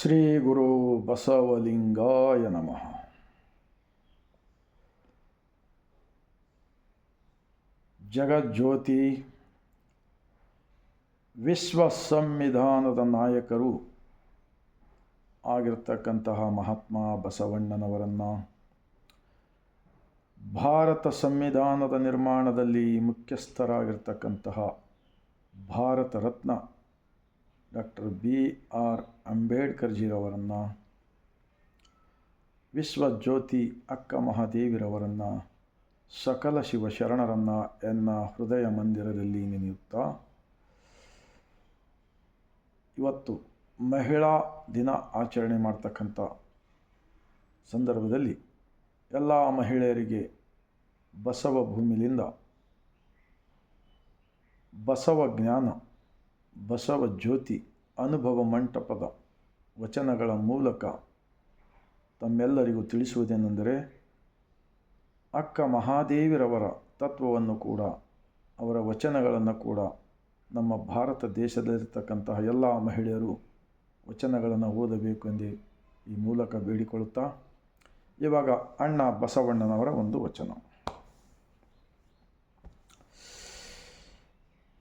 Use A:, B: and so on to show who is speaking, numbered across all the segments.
A: ಶ್ರೀ ಗುರು ಬಸವಲಿಂಗಾಯ ನಮಃ. ಜಗಜ್ಯೋತಿ ವಿಶ್ವ ಸಂವಿಧಾನದ ನಾಯಕರು ಆಗಿರ್ತಕ್ಕಂತಹ ಮಹಾತ್ಮ ಬಸವಣ್ಣನವರನ್ನು ಭಾರತ ಸಂವಿಧಾನದ ನಿರ್ಮಾಣದಲ್ಲಿ ಮುಖ್ಯಸ್ಥರಾಗಿರ್ತಕ್ಕಂತಹ ಭಾರತ ರತ್ನ ಡಾಕ್ಟರ್ BR ಅಂಬೇಡ್ಕರ್ಜಿರವರನ್ನು, ವಿಶ್ವಜ್ಯೋತಿ ಅಕ್ಕ ಮಹಾದೇವಿರವರನ್ನು, ಸಕಲ ಶಿವಶರಣರನ್ನು ಎನ್ನ ಹೃದಯ ಮಂದಿರದಲ್ಲಿ ನೆನೆಯುತ್ತಾ, ಇವತ್ತು ಮಹಿಳಾ ದಿನ ಆಚರಣೆ ಮಾಡ್ತಕ್ಕಂಥ ಸಂದರ್ಭದಲ್ಲಿ ಎಲ್ಲ ಮಹಿಳೆಯರಿಗೆ ಬಸವ ಭೂಮಿಲಿಂದ ಬಸವ ಜ್ಞಾನ, ಬಸವ ಜ್ಯೋತಿ ಅನುಭವ ಮಂಟಪದ ವಚನಗಳ ಮೂಲಕ ತಮ್ಮೆಲ್ಲರಿಗೂ ತಿಳಿಸುವುದೇನೆಂದರೆ, ಅಕ್ಕ ಮಹಾದೇವಿರವರ ತತ್ವವನ್ನು ಕೂಡ, ಅವರ ವಚನಗಳನ್ನು ಕೂಡ ನಮ್ಮ ಭಾರತ ದೇಶದಲ್ಲಿರ್ತಕ್ಕಂತಹ ಎಲ್ಲ ಮಹಿಳೆಯರು ವಚನಗಳನ್ನು ಓದಬೇಕು ಎಂದು ಈ ಮೂಲಕ ಬೇಡಿಕೊಳ್ಳುತ್ತಾ, ಇವಾಗ ಅಣ್ಣ ಬಸವಣ್ಣನವರ ಒಂದು ವಚನ.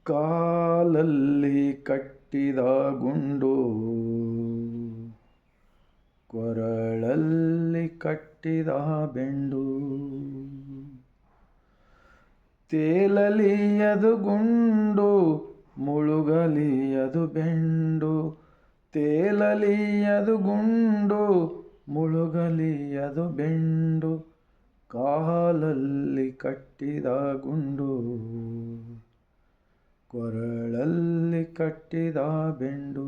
A: ಕಾಲಲ್ಲಿ ಕಟ್ಟಿದ ಗುಂಡು, ಕೊರಳಲ್ಲಿ ಕಟ್ಟಿದ ಬೆಂಡು, ತೇಲಲಿಯದು ಗುಂಡು, ಮುಳುಗಲಿಯದು ಬೆಂಡು, ತೇಲಲಿಯದು ಗುಂಡು, ಮುಳುಗಲಿಯದು ಬೆಂಡು, ಕಾಲಲ್ಲಿ ಕಟ್ಟಿದ ಗುಂಡು, ಕೊರಳಲ್ಲಿ ಕಟ್ಟಿದ ಬೆಂಡು.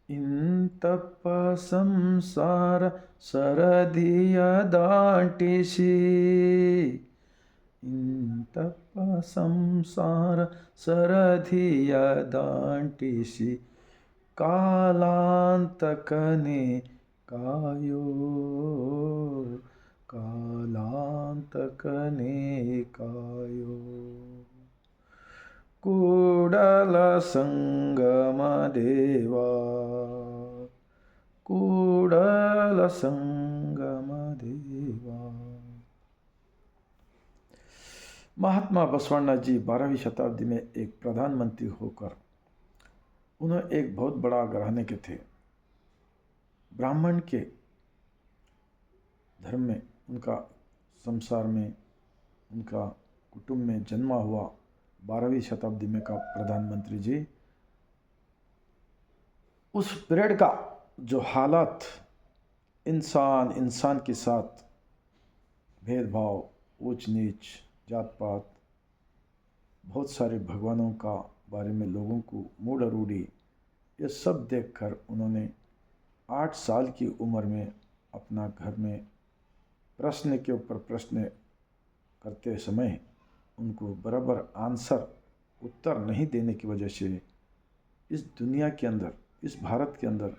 A: ಇಂತಪ್ಪ ಸಂಸಾರ ಸರದಿಯ ದಾಟಿಸಿ, ಇಂತಪ್ಪ ಸಂಸಾರ ಸರದಿಯ ದಾಟಿಸಿ, ಕಾಲಾಂತಕನೇ ಕಾಯೋ, ಕಾಲಾಂತಕನೇ ಕಾಯೋ. ಕೂಡಲ ಸಂಗಮ ದೇವ, ಕೂಡಲ संगम देवा. महात्मा बसवण्णा जी 12वीं शताब्दी में एक प्रधानमंत्री होकर उन्हें एक बहुत बड़ा घराने के थे. ब्राह्मण के धर्म में, उनका संसार में, उनका कुटुंब में जन्मा हुआ 12वीं शताब्दी में का प्रधानमंत्री जी, उस पीरियड का जो हालात, इंसान के साथ भेदभाव, ऊंच नीच, जात पात, बहुत सारे भगवानों का बारे में लोगों को मूढ़ रूढ़ी, ये सब देखकर उन्होंने 8 साल की उम्र में अपना घर में प्रश्न के ऊपर प्रश्न करते समय उनको बराबर उत्तर नहीं देने की वजह से इस दुनिया के अंदर, इस भारत के अंदर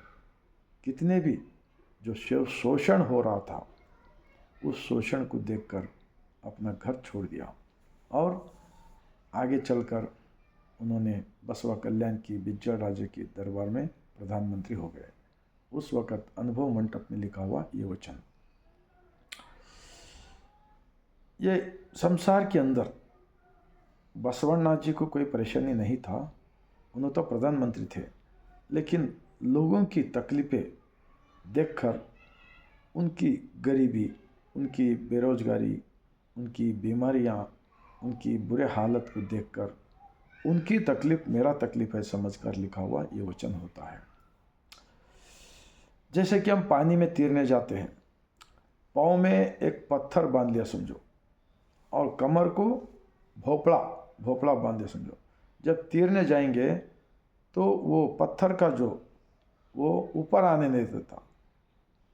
A: कितने भी जो शोषण हो रहा था, उस शोषण को देखकर अपना घर छोड़ दिया और आगे चलकर उन्होंने बसवा कल्याण की बिज्जल राजे के दरबार में प्रधानमंत्री हो गए. उस वक़्त अनुभव मंटप में लिखा हुआ ये वचन, ये संसार के अंदर बसवण्णा जी को कोई परेशानी नहीं था, उन्होंने तो प्रधानमंत्री थे, लेकिन लोगों की तकलीफ़ें देखकर, उनकी गरीबी, उनकी बेरोजगारी, उनकी बीमारियां, उनकी बुरे हालत को देखकर उनकी तकलीफ़ मेरा तकलीफ़ है समझकर लिखा हुआ ये वचन होता है. जैसे कि हम पानी में तैरने जाते हैं, पाँव में एक पत्थर बांध लिया समझो और कमर को भोपड़ा बांध दिया समझो. जब तैरने जाएंगे तो वो पत्थर का जो वो ऊपर आने नहीं देता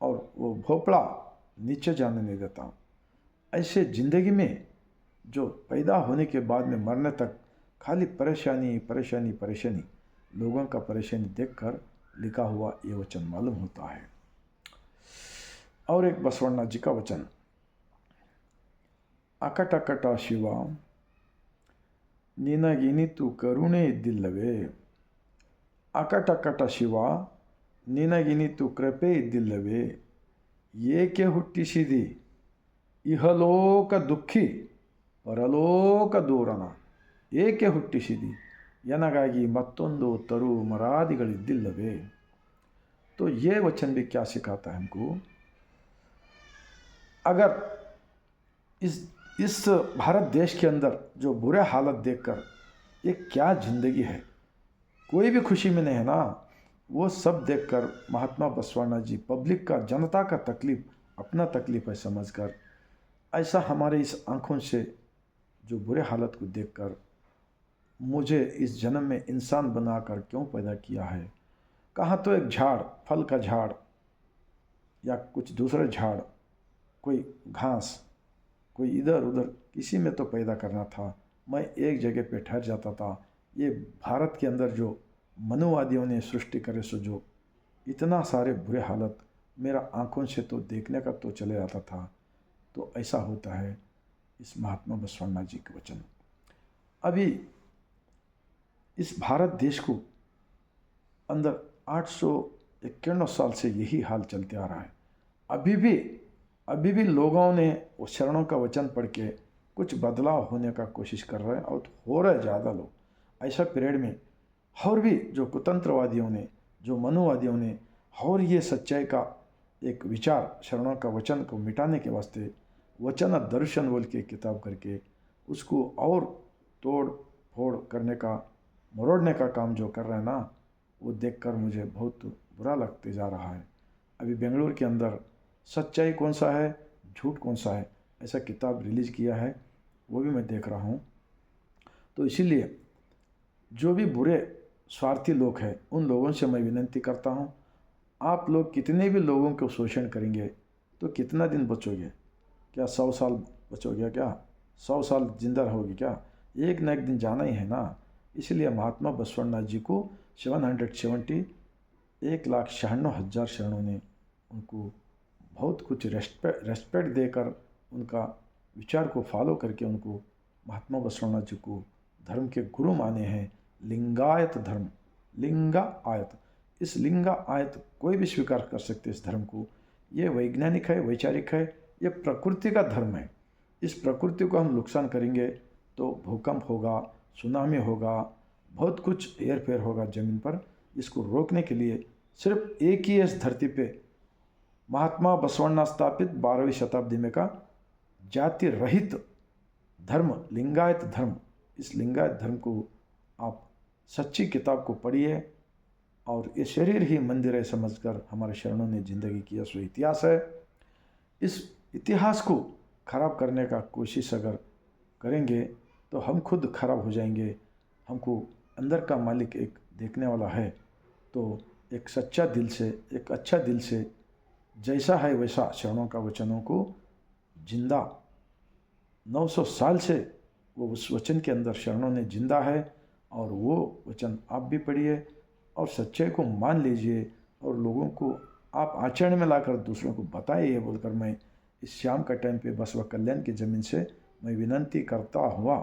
A: और वो भोपड़ा नीचे जाने नहीं देता. ऐसे ज़िंदगी में जो पैदा होने के बाद में मरने तक खाली परेशानी परेशानी परेशानी, लोगों का परेशानी देखकर लिखा हुआ ये वचन मालूम होता है. और एक बसवण्णा जी का वचन, ಅಕಟಕಟ ಶಿವ ನಿನಗಿನಿತು ಕರುಣೆ ಇದ್ದಿಲ್ಲವೇ, ಅಕಟ ಕಟ ಶಿವ ನಿನಗಿನಿತು ಕೃಪೆ ಇದ್ದಿಲ್ಲವೇ, ಏಕೆ ಹುಟ್ಟಿಸಿದಿ ಇಹಲೋಕ ದುಃಖಿ ಪರಲೋಕ ದೂರನ, ಏಕೆ ಹುಟ್ಟಿಸಿದಿ ಎನಗಾಗಿ ಮತ್ತೊಂದು ತರು ಮರಾದಿಗಳಿದ್ದಿಲ್ಲವೇ। तो ये वचन भी क्या सिखाता है हमको, अगर इस भारत देश के अंदर जो बुरे हालत देखकर ये क्या ज़िंदगी है, कोई भी खुशी में नहीं है ना। वो सब देखकर महात्मा बसवाना जी पब्लिक का, जनता का तकलीफ़ अपना तकलीफ़ है समझकर, ऐसा हमारे इस आँखों से जो बुरे हालत को देखकर मुझे इस जन्म में इंसान बनाकर क्यों पैदा किया है। कहाँ तो एक झाड़, फल का झाड़ या कुछ दूसरे झाड़, कोई घास, कोई इधर उधर, किसी में तो पैदा करना था। मैं एक जगह पे ठहर जाता था। ये भारत के अंदर जो मनुवादियों ने सृष्टि करे सो जो इतना सारे बुरे हालत मेरा आँखों से तो देखने का तो चले आता था। तो ऐसा होता है इस महात्मा बसवण्णा जी के वचन। अभी इस भारत देश को अंदर 851 साल से यही हाल चलते आ रहा है। अभी भी लोगों ने वो शरणों का वचन पढ़ के कुछ बदलाव होने का कोशिश कर रहे हैं और हो रहा है ज़्यादा लोग। ऐसा पीरियड में और भी जो कुतंत्रवादियों ने, जो मनुवादियों ने और ये सच्चाई का एक विचार शरणों का वचन को मिटाने के वास्ते वचन दर्शन बोल के किताब करके उसको और तोड़ फोड़ करने का, मरोड़ने का काम जो कर रहे हैं ना, वो देखकर मुझे बहुत बुरा लगते जा रहा है। अभी बेंगलुरु के अंदर सच्चाई कौन सा है, झूठ कौन सा है, ऐसा किताब रिलीज़ किया है, वो भी मैं देख रहा हूँ। तो इसीलिए जो भी बुरे स्वार्थी लोग हैं उन लोगों से मैं विनती करता हूँ, आप लोग कितने भी लोगों को शोषण करेंगे तो कितना दिन बचोगे? क्या 100 साल बचोगे? क्या 100 साल जिंदा रहोगे? क्या एक न एक दिन जाना ही है ना। इसलिए महात्मा बसवण्णा जी को 770 1,96,000 शरणों ने उनको बहुत कुछ रेस्पेक्ट देकर उनका विचार को फॉलो करके उनको महात्मा बसवण्णा जी को धर्म के गुरु माने हैं। लिंगायत धर्म, लिंगा आयत, इस लिंगा आयत कोई भी स्वीकार कर सकते इस धर्म को। ये वैज्ञानिक है, वैचारिक है, ये प्रकृति का धर्म है। इस प्रकृति को हम नुकसान करेंगे तो भूकंप होगा, सुनामी होगा, बहुत कुछ हेरफेर होगा ज़मीन पर। इसको रोकने के लिए सिर्फ एक ही इस धरती पे महात्मा बसवण्णा स्थापित 12वीं शताब्दी में का जाति रहित धर्म, लिंगायत धर्म। इस लिंगायत धर्म को आप सच्ची किताब को पढ़िए और ये शरीर ही मंदिर है समझकर हमारे शरणों ने ज़िंदगी किया सो इतिहास है। इस इतिहास को खराब करने का कोशिश अगर करेंगे तो हम खुद खराब हो जाएंगे। हमको अंदर का मालिक एक देखने वाला है। तो एक सच्चा दिल से, एक अच्छा दिल से, जैसा है वैसा शरणों का वचनों को जिंदा 900 साल से वो उस वचन के अंदर शरणों ने जिंदा है। और वो वचन आप भी पढ़िए और सच्चाई को मान लीजिए और लोगों को आप आचरण में लाकर दूसरों को बताइए। ये बोलकर मैं इस शाम का टाइम पे बसवा कल्याण की ज़मीन से मैं विनंती करता हुआ,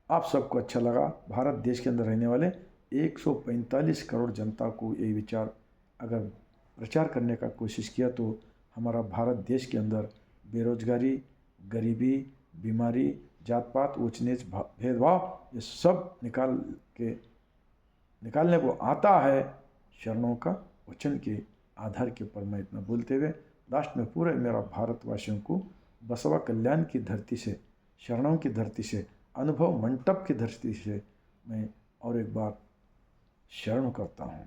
A: आप सबको अच्छा लगा। भारत देश के अंदर रहने वाले 145 करोड़ जनता को ये विचार अगर प्रचार करने का कोशिश किया तो हमारा भारत देश के अंदर बेरोजगारी, गरीबी, बीमारी, जात पात, ऊंच नीच, भेदभाव, ये सब निकालने को आता है शरणों का वचन के आधार के ऊपर। मैं इतना बोलते हुए लास्ट में पूरे मेरा भारतवासियों को बसवा कल्याण की धरती से, शरणों की धरती से, अनुभव मंटप की धरती से मैं और एक बार शरण करता हूँ।